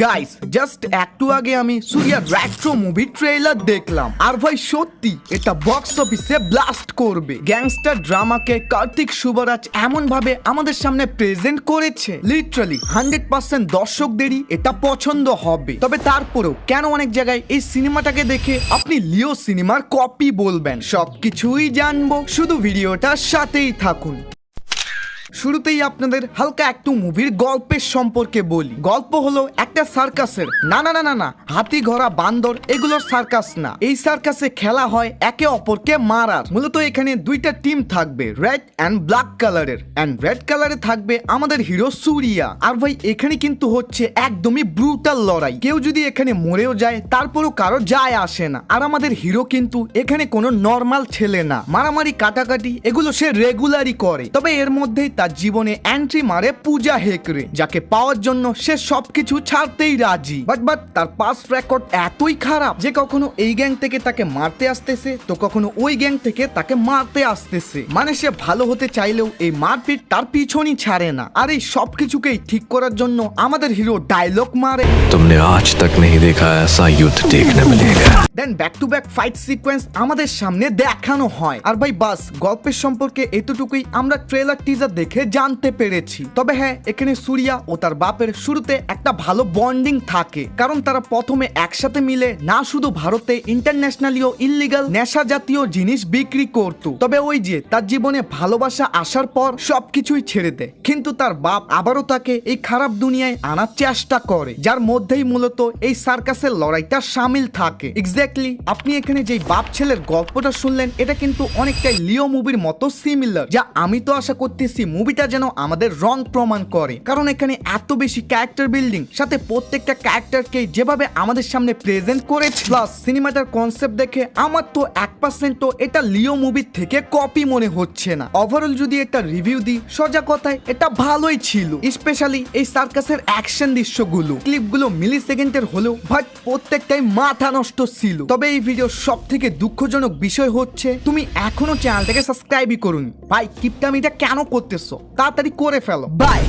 Guys just একটু আগে আমি সূর্যা রেট্রো মুভি ট্রেলার দেখলাম আর ভাই সত্যি এটা বক্স অফিসে ব্লাস্ট করবে। গ্যাংস্টার ড্রামাকে কার্তিক সুবরাজ এমন ভাবে আমাদের সামনে প্রেজেন্ট করেছে, লিটারালি 100% দর্শকদেরই এটা পছন্দ হবে। তবে তারপরেও কেন অনেক জায়গায় এই সিনেমাটাকে দেখে আপনি লিও সিনেমার কপি বলবেন, সবকিছুই জানবো, শুধু ভিডিওটার সাথেই থাকুন। শুরুতেই আপনাদের হালকা একটু মুভির গল্পের সম্পর্কে বলি। গল্প হলো একটা সার্কাসের। না না না না না, হাতি ঘোড়া বান্দর এগুলোর সার্কাস না। এই সার্কাসে খেলা হয় একে অপরকে মারার। মূলত এখানে দুইটা টিম থাকবে, রেড অ্যান্ড ব্ল্যাক কালারের। অ্যান্ড রেড কালারে থাকবে আমাদের হিরো সূর্যা। আর ভাই এখানে কিন্তু হচ্ছে একদমই ব্রুটাল লড়াই। কেউ যদি এখানে মরেও যায় তারপরও কারো যায় আসে না। আর আমাদের হিরো কিন্তু এখানে কোনো নর্মাল ছেলে না, মারামারি কাটাকাটি এগুলো সে রেগুলারই করে। তবে এর মধ্যেই তার জীবনে এন্ট্রি মারে পূজা হেকড়ে, যাকে পাওয়ার জন্য সে সবকিছু ছাড়তেই রাজি। বাট তার পাস্ট রেকর্ড এতই খারাপ যে কখনো এই গ্যাং থেকে তাকে মারতে আসতেছে তো কখনো ওই গ্যাং থেকে তাকে মারতে আসতেছে। মানে সে ভালো হতে চাইলেও এই মারপিট তার পিছনই ছাড়ে না। আর এই সবকিছুকেই ঠিক করার জন্য আমাদের হিরো ডায়লগ মারে, तुमने आज तक नहीं देखा ऐसा युद्ध देखने मिलेगा। Then back to back fight sequence আমাদের সামনে দেখানো হয়। আর ভাই বাস গল্পের সম্পর্কে এতটুকুই আমরা ট্রেলার টিজার দেখে জানতে পেরেছি। তবে হ্যাঁ, এখানে সূর্যা ও তার বাপের শুরুতে একটা ভালো বন্ডিং থাকে, কারণ তারা প্রথমে একসাথে মিলে না শুধু ভারতে ইন্টারন্যাশনালিও ইল্লিগাল নেশা জাতীয় জিনিস বিক্রি করত। তবে ওই যে তার জীবনে ভালোবাসা আসার পর সবকিছুই ছেড়ে দেয়, কিন্তু তার বাপ আবারও তাকে এই খারাপ দুনিয়ায় আনার চেষ্টা করে, যার মধ্যেই মূলত এই সার্কাসের লড়াইটা সামিল থাকে। এক্স্যাক্টলি আপনি এখানে যেই বাপ ছেলের গল্পটা শুনলেন এটা কিন্তু অনেকটাই লিও মুভির মতো সিমিলার, যা আমি তো আশা করতেছি মুভিটা যেন আমাদের রং প্রমাণ করে। কারণ এখানে এত বেশি ক্যারেক্টার বিল্ডিং, সাথে প্রত্যেকটা ক্যারেক্টারকে যেভাবে আমাদের সামনে প্রেজেন্ট করেছে, প্লাস সিনেমাটার কনসেপ্ট দেখে আমার তো 1% তো এটা লিও মুভির থেকে কপি মনে হচ্ছে না। ওভারঅল যদি একটা রিভিউ দিই, সোজা কথায় এটা ভালোই ছিল। স্পেশালি এই সার্কাসের অ্যাকশন দৃশ্যগুলো, ক্লিপগুলো মিলি সেকেন্ডের হলেও বাট প্রত্যেকটাই মাথা নষ্ট ছিল। তবে এই ভিডিওর সব থেকে দুঃখজনক বিষয় হচ্ছে তুমি এখনো চ্যানেলটাকে সাবস্ক্রাইবই করুন। ভাই কিপটামিটা কেন করতেছো? তাড়াতাড়ি করে ফেলো। বাই।